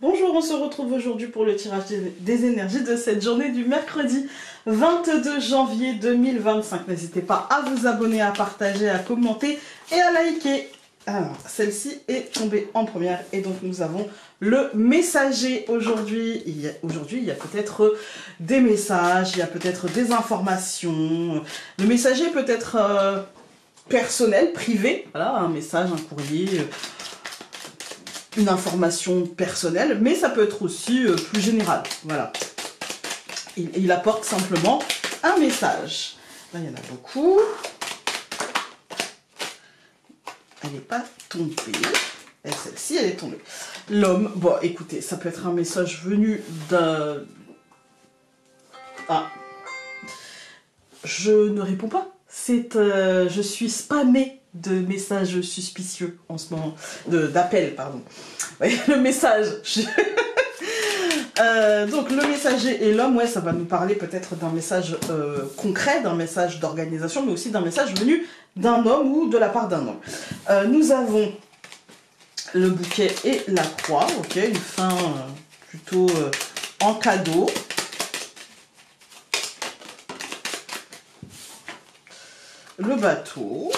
Bonjour, on se retrouve aujourd'hui pour le tirage des énergies de cette journée du mercredi 22 janvier 2025. N'hésitez pas à vous abonner, à partager, à commenter et à liker. Alors, celle-ci est tombée en première et donc nous avons le messager aujourd'hui. Il y a peut-être des messages, il y a peut-être des informations. Le messager peut être personnel, privé, voilà, un message, un courrier, une information personnelle, mais ça peut être aussi plus général. Voilà. Il apporte simplement un message. Là, il y en a beaucoup. Elle n'est pas tombée. Et celle-ci, elle est tombée. L'homme, bon, écoutez, ça peut être un message venu d'un... Ah. Je ne réponds pas. Je suis spammée de messages suspicieux en ce moment. D'appels, pardon. Oui, le message. Donc, le messager et l'homme, ouais, ça va nous parler peut-être d'un message concret, d'un message d'organisation, mais aussi d'un message venu d'un homme ou de la part d'un homme. Nous avons le bouquet et la croix, ok, une fin plutôt en cadeau. Le bateau.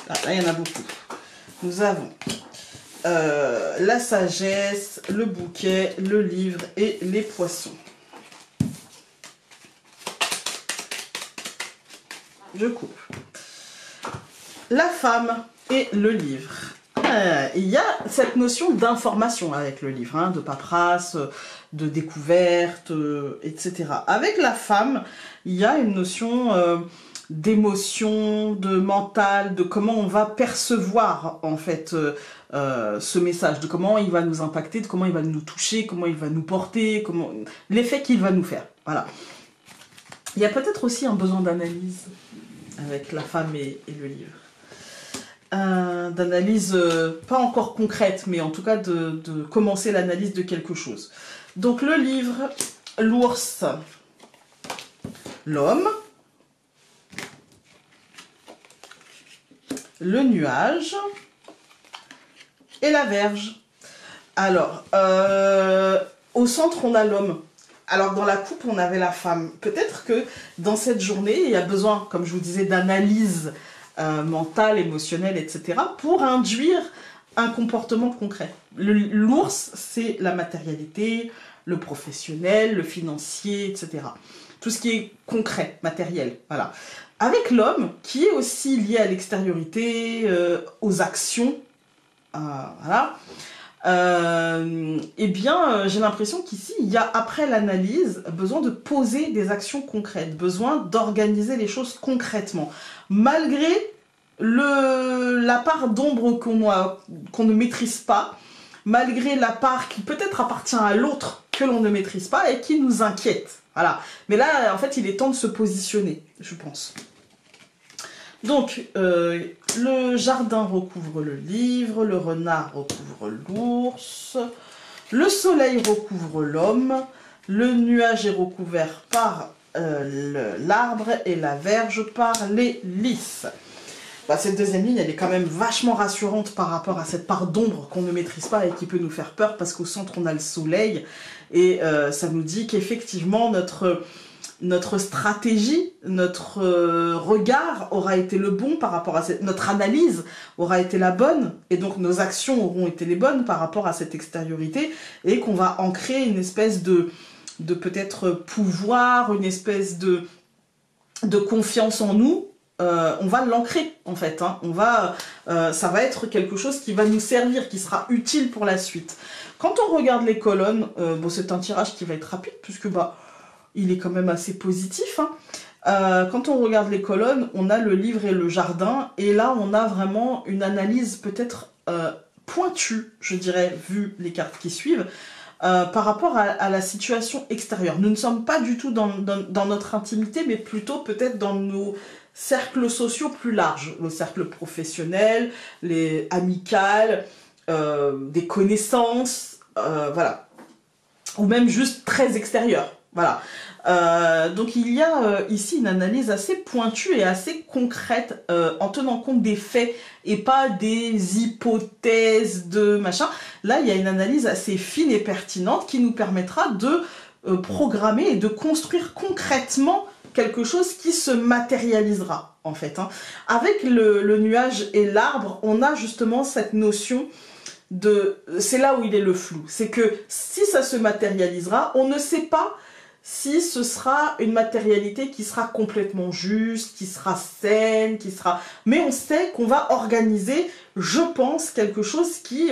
Ah, là, il y en a beaucoup. Nous avons la sagesse, le bouquet, le livre et les poissons. Je coupe. La femme et le livre. Il y a cette notion d'information avec le livre, hein, de paperasse, de découverte, etc. Avec la femme, il y a une notion d'émotion, de mental, de comment on va percevoir en fait ce message, de comment il va nous impacter, de comment il va nous toucher, comment il va nous porter, l'effet qu'il va nous faire. Voilà. Il y a peut-être aussi un besoin d'analyse avec la femme et le livre. D'analyse pas encore concrète, mais en tout cas de commencer l'analyse de quelque chose. Donc le livre, l'ours, l'homme, le nuage et la verge. Alors, au centre, on a l'homme. Alors, dans la coupe, on avait la femme. Peut-être que dans cette journée, il y a besoin, comme je vous disais, d'analyse mentale, émotionnelle, etc. pour induire un comportement concret. L'ours, c'est la matérialité, le professionnel, le financier, etc. Tout ce qui est concret, matériel, voilà. Avec l'homme, qui est aussi lié à l'extériorité, aux actions, voilà. Eh bien, j'ai l'impression qu'ici, il y a, après l'analyse, besoin de poser des actions concrètes, besoin d'organiser les choses concrètement, malgré la part d'ombre qu'on ne maîtrise pas, malgré la part qui peut-être appartient à l'autre que l'on ne maîtrise pas et qui nous inquiète. Voilà. Mais là, en fait, il est temps de se positionner, je pense. Donc, le jardin recouvre le livre, le renard recouvre l'ours, le soleil recouvre l'homme, le nuage est recouvert par l'arbre et la verge par les lys. Bah, cette deuxième ligne, elle est quand même vachement rassurante par rapport à cette part d'ombre qu'on ne maîtrise pas et qui peut nous faire peur parce qu'au centre, on a le soleil et ça nous dit qu'effectivement, notre stratégie, notre regard aura été le bon par rapport à notre analyse aura été la bonne et donc nos actions auront été les bonnes par rapport à cette extériorité et qu'on va ancrer une espèce de peut-être pouvoir, une espèce de confiance en nous. On va l'ancrer en fait, hein. Ça va être quelque chose qui va nous servir, qui sera utile pour la suite. Quand on regarde les colonnes, bon, c'est un tirage qui va être rapide puisque il est quand même assez positif, hein. Quand on regarde les colonnes, on a le livre et le jardin, et là on a vraiment une analyse peut-être pointue, je dirais, vu les cartes qui suivent, par rapport à la situation extérieure. Nous ne sommes pas du tout dans notre intimité, mais plutôt peut-être dans nos cercles sociaux plus larges, le cercle professionnel, les amicales, des connaissances, voilà, ou même juste très extérieur. Voilà. Donc il y a ici une analyse assez pointue et assez concrète en tenant compte des faits et pas des hypothèses de machin. Là, il y a une analyse assez fine et pertinente qui nous permettra de programmer et de construire concrètement quelque chose qui se matérialisera en fait. Hein. Avec le nuage et l'arbre, on a justement cette notion de... C'est là où il est le flou. C'est que si ça se matérialisera, on ne sait pas si ce sera une matérialité qui sera complètement juste, qui sera saine, qui sera... Mais on sait qu'on va organiser, je pense, quelque chose qui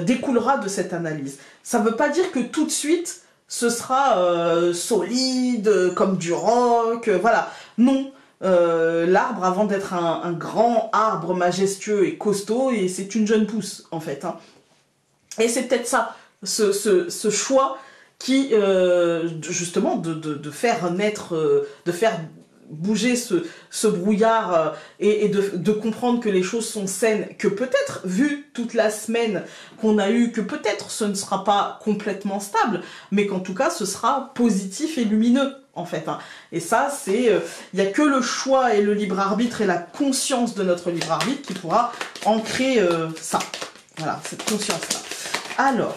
découlera de cette analyse. Ça ne veut pas dire que tout de suite, ce sera solide, comme du roc, voilà. Non, l'arbre, avant d'être un grand arbre majestueux et costaud, et c'est une jeune pousse, en fait. Hein. Et c'est peut-être ça, ce choix qui, justement, de faire naître, de faire bouger ce brouillard et de comprendre que les choses sont saines, que peut-être, vu toute la semaine qu'on a eue, que peut-être ce ne sera pas complètement stable, mais qu'en tout cas, ce sera positif et lumineux, en fait. Hein. Et ça, c'est... Il n'y a que le choix et le libre arbitre et la conscience de notre libre arbitre qui pourra ancrer ça. Voilà, cette conscience-là. Alors...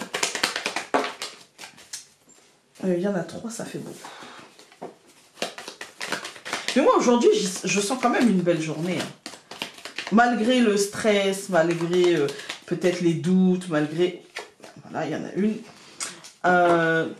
il y en a 3, ça fait beaucoup. Mais moi, aujourd'hui, je sens quand même une belle journée. Hein. Malgré le stress, malgré peut-être les doutes, malgré... Voilà, il y en a une.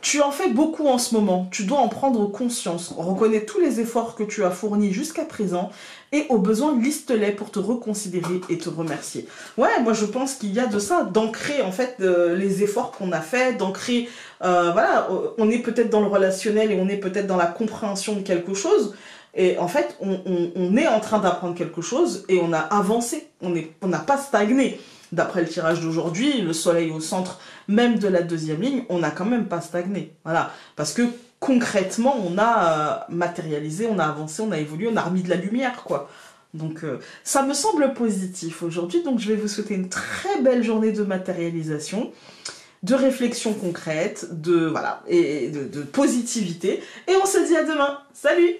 Tu en fais beaucoup en ce moment. Tu dois en prendre conscience. Reconnais tous les efforts que tu as fournis jusqu'à présent et au besoin, liste-les pour te reconsidérer et te remercier. Ouais, moi je pense qu'il y a de ça, d'ancrer en fait les efforts qu'on a faits, d'ancrer... voilà, on est peut-être dans le relationnel et on est peut-être dans la compréhension de quelque chose. Et en fait, on est en train d'apprendre quelque chose et on a avancé. On n'a pas stagné. D'après le tirage d'aujourd'hui, le soleil au centre même de la deuxième ligne, on n'a quand même pas stagné. Voilà. Parce que concrètement, on a matérialisé, on a avancé, on a évolué, on a remis de la lumière, quoi. Donc, ça me semble positif aujourd'hui. Donc, je vais vous souhaiter une très belle journée de matérialisation, de réflexion concrète, voilà, et de positivité. Et on se dit à demain. Salut!